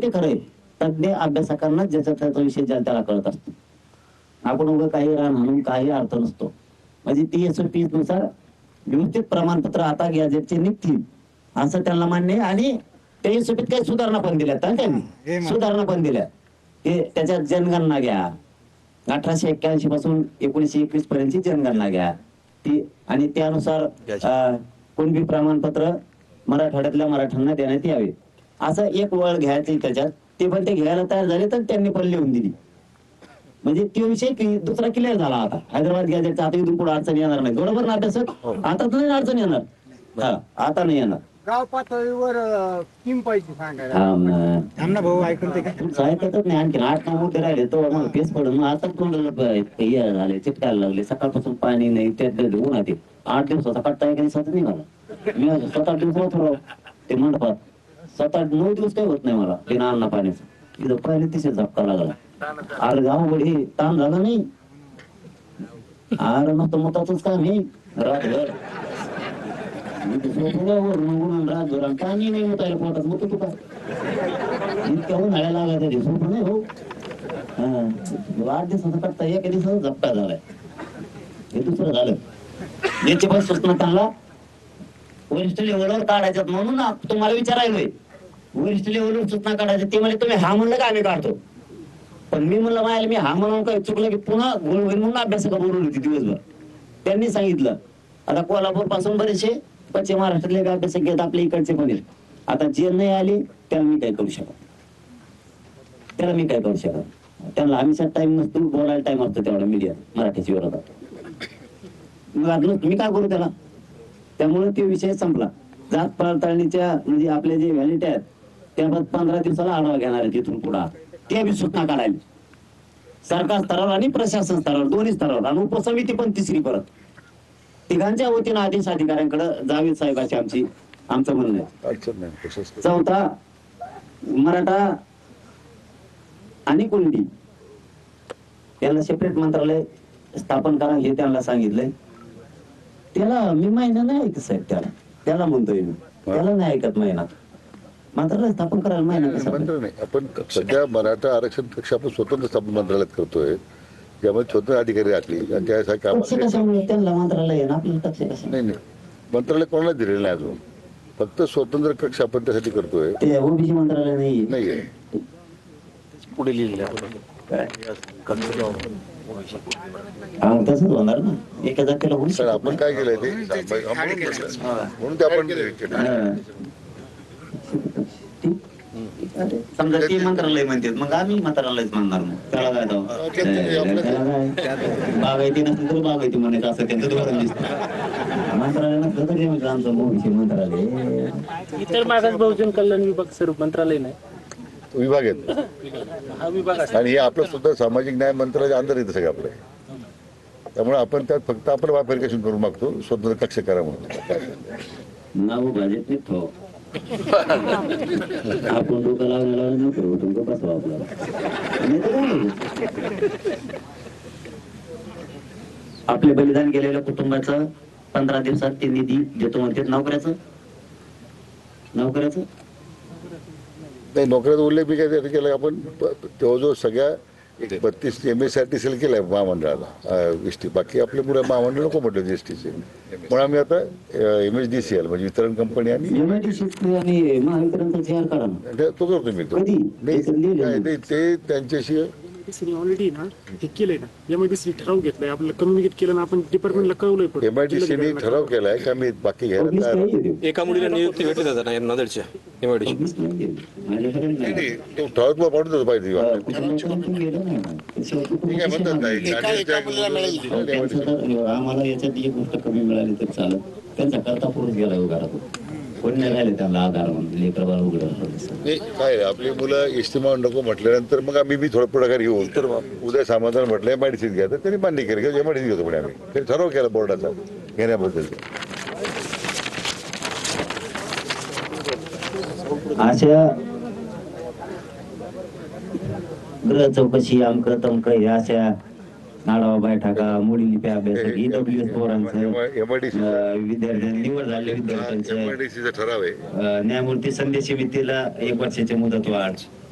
ते खरंय, तज्ञ अभ्यासकांना ज्याचा त्याचा विषय त्याला कळत असतो. आपण उभं काही रान म्हणून काही अर्थ नसतो. म्हणजे ती SOP नुसार व्यवस्थित प्रमाणपत्र आता गॅजेटचे निघतील असं त्यांना मान्य आहे. आणि त्या SOPत काही सुधारणा पण दिल्यात त्यांनी, सुधारणा पण दिल्या. ते त्याच्यात जनगणना घ्या, 1881 पासून 1921 पर्यंतची जनगणना घ्या ती, आणि त्यानुसार कुणबी प्रमाणपत्र मराठवाड्यातल्या मराठ्यांना देण्यात यावे असं एक वळ घ्यायचं त्याच्यात. ते पण ते घ्यायला तयार झाले तर त्यांनी पण लिहून दिली. म्हणजे तो विषय दुसरा क्लिअर झाला. आता हैदराबाद गॅजेटचा आता इथून पुढे अडचण येणार नाही. बरोबर ना अभ्यासक? आता तर नाही अडचण येणार. हा, आता नाही येणार. गाव पातळीवर स्कीम पाहिजे सांगायला. भाऊ ऐकतच नाही. आणखी 8-9 मुद्दे राहिले तो मग पेस पडून आता तोंडाला झाले, चिपकायला लागले. सकाळपासून पाणी नाही, त्यात उन्हात 8 दिवसाचा कट्टा एका दिवसाचा निघाला. मी 7-8 दिवस होतो ते मंडपात. 7-8-9 दिवस काही होत नाही मला बिना अन्न पाण्याचं. तिथं पहिले तिथे झपका लागला. अरे गाव हे ताण झालं नाही. अरे मग मताच काम आहे रातभर. रातभर पाणी नाही मुतायला पोटात मग तू काय इतक्या उन्हाळ्या लागायचा ते झोप नाही हो. 8 दिवसाचा करता एका दिवसाचा झपका झालाय. हे दुसरं झालं. याची पण सूचना त्यांना वरिष्ठ लेवलवर काढायच्यात म्हणून तुम्हाला विचारायलोय. वरिष्ठ लेवलवर सूचना काढायच्या. ते म्हणजे तुम्ही हा म्हणलं का आम्ही काढतो. पण मी म्हणलं मायाला मी हा म्हणून काय चुकलं की पुन्हा गोळ होईल म्हणून अभ्यासका बोलवली होती दिवसभर. त्यांनी सांगितलं आता कोल्हापूर पासून बरेचसे पश्चिम महाराष्ट्रातले अभ्यासक घेत आपल्या इकडचे पण. आता जे नाही आले त्याला मी काय करू शकत, त्याला मी काय करू शकत. त्यांना आम्ही टाइम नसतो, बोलायला टाइम असतो तेवढा मीडिया मराठीची विरोधात. मग मी काय करू त्याला. त्यामुळे तो विषय संपला. जात पडताळणीच्या म्हणजे आपल्या जे व्हॅलिटी आहेत त्याबाबत 15 दिवसाला आढावा घेणार आहे तिथून पुढे. ते बी सूचना काढायला सरकार स्तरावर आणि प्रशासन स्तरावर दोन्ही स्तरावर. आणि उपसमिती पण तिसरी परत तिघांच्या वतीनं आदेश अधिकाऱ्यांकडे जावेद साहेबांची आमचं म्हणणं आहे. चौथा मराठा आणि कुणबी त्याला सेपरेट मंत्रालय स्थापन करा हे त्यांना सांगितलंय. त्याला मी महिना नाही ऐकत साहेब. त्याला म्हणतोय मी, त्याला नाही ऐकत महिना. मंत्रालय स्थापन करायला महिना कसा मंत्र नाही. आपण सध्या मराठा आरक्षण कक्षा आपण स्वतंत्र स्थापन मंत्रालयात करतोय, त्यामुळे स्वतंत्र अधिकारी राहतील. त्यांना मंत्रालय आहे ना, आपल्याला कक्ष कसं नाही नाही, मंत्रालय कोणाला दिलेलं नाही अजून. फक्त स्वतंत्र कक्ष आपण त्यासाठी करतोय. ते ओबीसी मंत्रालय नाहीये. पुढे लिहिलेलं तसंच होणार ना. एका जातीला होऊ शकत. आपण काय केलंय ते म्हणून ते आपण समजा ते मंत्रालय म्हणतात मग आम्ही मंत्रालयच म्हणणार. मग त्याला काय बागायती नसली तर बागायती म्हणायचं असं त्यांचं धोरण दिसतं. मंत्रालय नसलं तरी म्हणजे आमचं ओबीसी मंत्रालय. इतर मागास बहुजन कल्याण विभाग सर्व मंत्रालय नाही, विभाग आहेत. आणि हे आपलं सुद्धा सामाजिक न्याय मंत्रालयाच्या अंदर येतं सगळं आपलं. त्यामुळे आपण त्यात फक्त आपण व्हेरिफिकेशन करून मागतो स्वतंत्र कक्ष करा म्हणून. नाव भाजप नाही आपण डोकं लावण्याला नको तुमचं बसवा आपल्याला. आपले बलिदान केलेल्या कुटुंबाचं 15 दिवसात ते निधी देतो म्हणते. नोकऱ्याचं नाही, नोकऱ्याचा उल्लेख बी काय केला आपण. जवळजवळ सगळ्या 32 MSRTCला केलाय महामंडळाला एसटी. बाकी आपले पुढे महामंडळ नको म्हटलं एसटीचे. म्हणून आम्ही आता MSDCL म्हणजे वितरण कंपनी आणि तो करतो मी. तो ते त्यांच्याशी ऑलरेडी ना हे केलंय ना. MIDC ठराव घेतलाय, आपल्याला कम्युनिकेट केलं ना, आपण डिपार्टमेंटला कळवलंय. MIDCने ठराव केलाय का मी बाकी घ्यायला एका मुलीला नियुक्ती भेटत होता ना नांदेडच्या MIDC. तो ठराव पाठवतो पाहिजे. आम्हाला याच्यात एक गोष्ट कमी मिळाली तर चालत. त्यांचा करता पुरुष गेला उगारातून कोण नाही राहिले त्यांना आधार म्हणून लेकरबाळ उघड. काय आपली मुलं इस्तेमाल नको म्हटल्यानंतर मग आम्ही बी थोडं पुढाकार घेऊन तर उद्या समाधान म्हटलं MIDCत घ्या तर त्यांनी मान्य केलं की MIDCत घेतो. पण आम्ही ते ठराव केला बोर्डाचा घेण्याबद्दल. अशा ग्रह चौकशी अंक तमक या अशा नाडावा बैठका मुली लिपी अभ्यास EWS पोरांचं विद्यार्थ्यांची निवड झालेल्या विद्यार्थ्यांचं MIDCचा ठराव आहे. न्यायमूर्ती संदेश समितीला 1 वर्षाची मुदत वाढ.